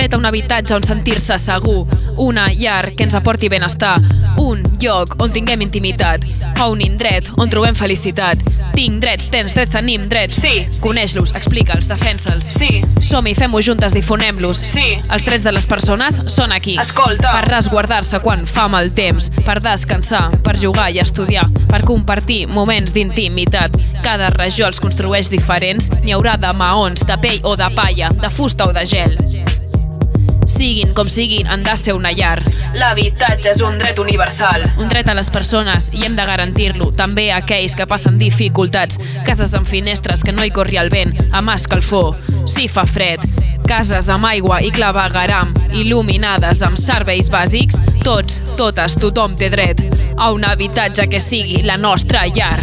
dret a un habitatge on sentir-se segur, una llar que ens aporti benestar, un lloc on tinguem intimitat, o un indret on trobem felicitat. Tinc drets, tens drets, tenim drets. Sí. Coneix-los, explica'ls, defensa'ls. Sí. Som-hi, fem-ho juntes, difonem-los. Sí. Els drets de les persones són aquí. Escolta. Per resguardar-se quan fa mal temps, per descansar, per jugar i estudiar, per compartir moments d'intimitat. Cada regió els construeix diferents, n'hi haurà de maons, de pell o de palla, de fusta o de gel. Siguin com siguin, han de ser una llar. L'habitatge és un dret universal. Un dret a les persones i hem de garantir-lo, també a aquells que passen dificultats. Cases amb finestres que no hi corri el vent, amb escalfor, si fa fred. Cases amb aigua i clavegueram, il·luminades amb serveis bàsics. Tots, totes, tothom té dret a un habitatge que sigui la nostra llar.